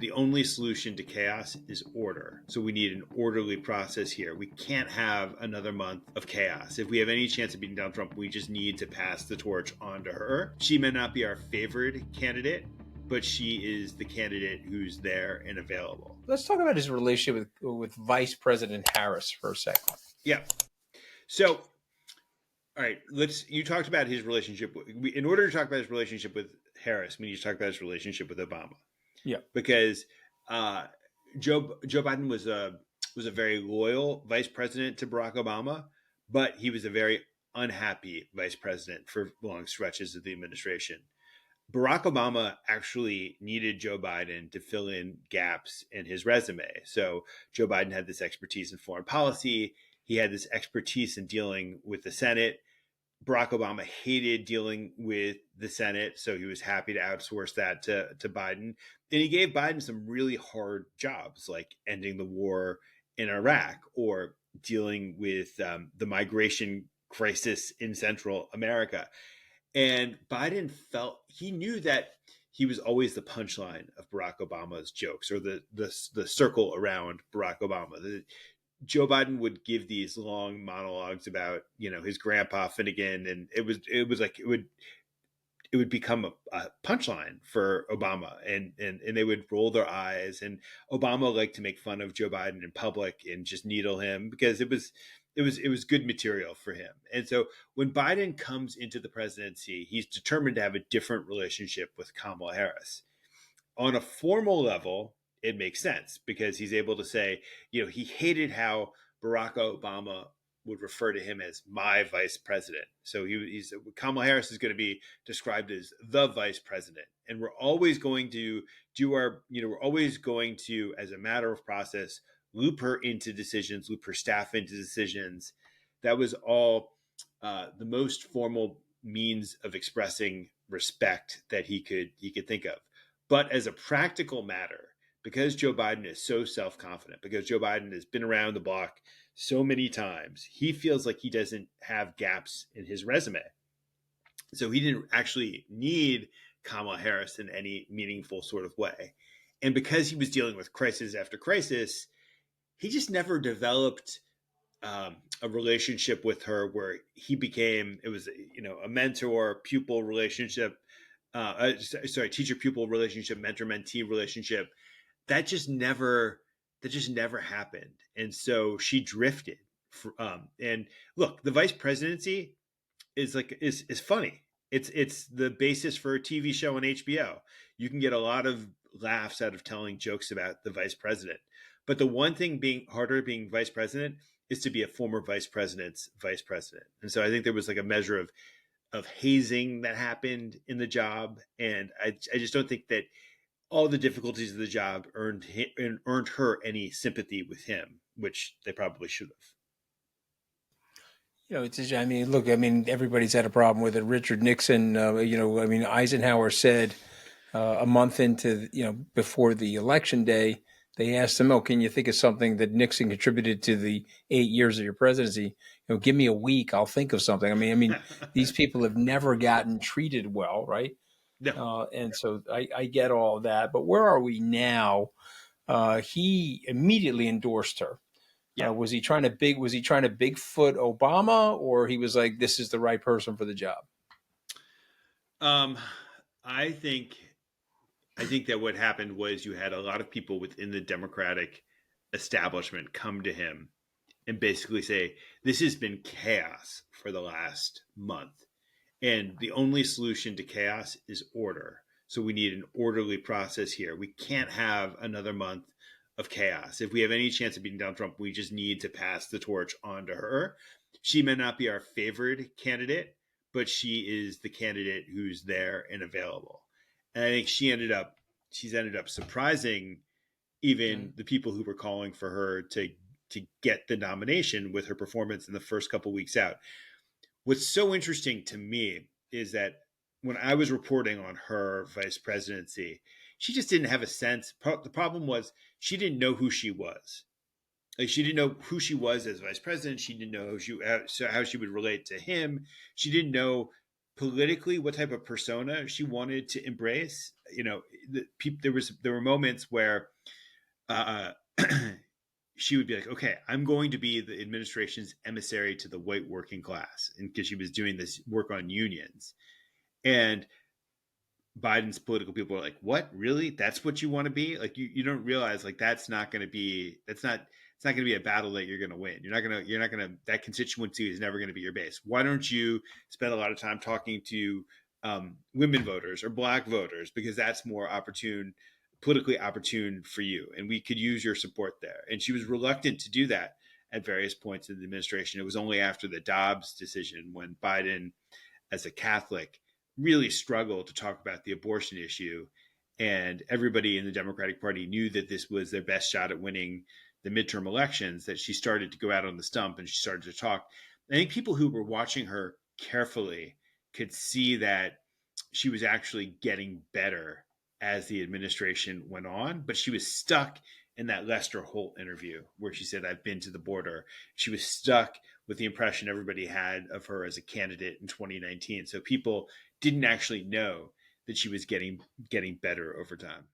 the only solution to chaos is order. So we need an orderly process here. We can't have another month of chaos. If we have any chance of beating Donald Trump, we just need to pass the torch on to her. She may not be our favorite candidate, but she is the candidate who's there and available. Let's talk about his relationship with Vice President Harris for a second. Yeah. So, all right, you talked about his relationship. In order to talk about his relationship with Harris, we need to talk about his relationship with Obama. Yeah. Because Joe Biden was a very loyal vice president to Barack Obama, but he was a very unhappy vice president for long stretches of the administration. Barack Obama actually needed Joe Biden to fill in gaps in his resume. So Joe Biden had this expertise in foreign policy. He had this expertise in dealing with the Senate. Barack Obama hated dealing with the Senate, so he was happy to outsource that to Biden. And he gave Biden some really hard jobs, like ending the war in Iraq or dealing with the migration crisis in Central America. And Biden he knew that he was always the punchline of Barack Obama's jokes, or the circle around Barack Obama. Joe Biden would give these long monologues about, his grandpa Finnegan, and it would become a punchline for Obama, and they would roll their eyes. And Obama liked to make fun of Joe Biden in public and just needle him because it was good material for him. And so when Biden comes into the presidency, he's determined to have a different relationship with Kamala Harris. On a formal level, it makes sense because he's able to say, he hated how Barack Obama would refer to him as my vice president. So Kamala Harris is going to be described as the vice president. And we're always going to as a matter of process, loop her into decisions, loop her staff into decisions. That was all the most formal means of expressing respect that he could think of. But as a practical matter, because Joe Biden is so self-confident, because Joe Biden has been around the block so many times, he feels like he doesn't have gaps in his resume. So he didn't actually need Kamala Harris in any meaningful sort of way. And because he was dealing with crisis after crisis, he just never developed a relationship with her where he became, it was, a mentor-pupil relationship, teacher-pupil relationship, mentor-mentee relationship. That just never happened. And so she drifted. And look, the vice presidency is funny. It's the basis for a TV show on HBO. You can get a lot of laughs out of telling jokes about the vice president. But the one thing being vice president is to be a former vice president's vice president. And so I think there was like a measure of hazing that happened in the job. And I just don't think that all the difficulties of the job earned her any sympathy with him, which they probably should have. Everybody's had a problem with it. Richard Nixon, Eisenhower said a month into, before the election day, they asked him, can you think of something that Nixon contributed to the 8 years of your presidency? Give me a week, I'll think of something. These people have never gotten treated well, right? No. And so I get all of that. But where are we now? He immediately endorsed her. Yeah. Was he trying to Bigfoot Obama, or he was like, this is the right person for the job? I think that what happened was you had a lot of people within the Democratic establishment come to him and basically say, this has been chaos for the last month. And the only solution to chaos is order. So we need an orderly process here. We can't have another month of chaos. If we have any chance of beating Donald Trump, we just need to pass the torch on to her. She may not be our favorite candidate, but she is the candidate who's there and available. And I think she's ended up surprising even the people who were calling for her to get the nomination with her performance in the first couple weeks out. What's so interesting to me is that when I was reporting on her vice presidency, she just didn't have a sense. The problem was she didn't know who she was. Like, she didn't know who she was as vice president. She didn't know how she would relate to him. She didn't know politically what type of persona she wanted to embrace. There were moments where uh, she would be like, okay, I'm going to be the administration's emissary to the white working class, and because she was doing this work on unions. And Biden's political people are like, what, really? That's what you want to be? Like, you don't realize, like, that's not going to be, it's not going to be a battle that you're going to win. You're not going to, that constituency is never going to be your base. Why don't you spend a lot of time talking to women voters or black voters? Because that's more politically opportune for you. And we could use your support there. And she was reluctant to do that at various points in the administration. It was only after the Dobbs decision, when Biden, as a Catholic, really struggled to talk about the abortion issue. And everybody in the Democratic Party knew that this was their best shot at winning the midterm elections, that she started to go out on the stump and she started to talk. I think people who were watching her carefully could see that she was actually getting better as the administration went on, but she was stuck in that Lester Holt interview where she said, I've been to the border. She was stuck with the impression everybody had of her as a candidate in 2019. So people didn't actually know that she was getting better over time.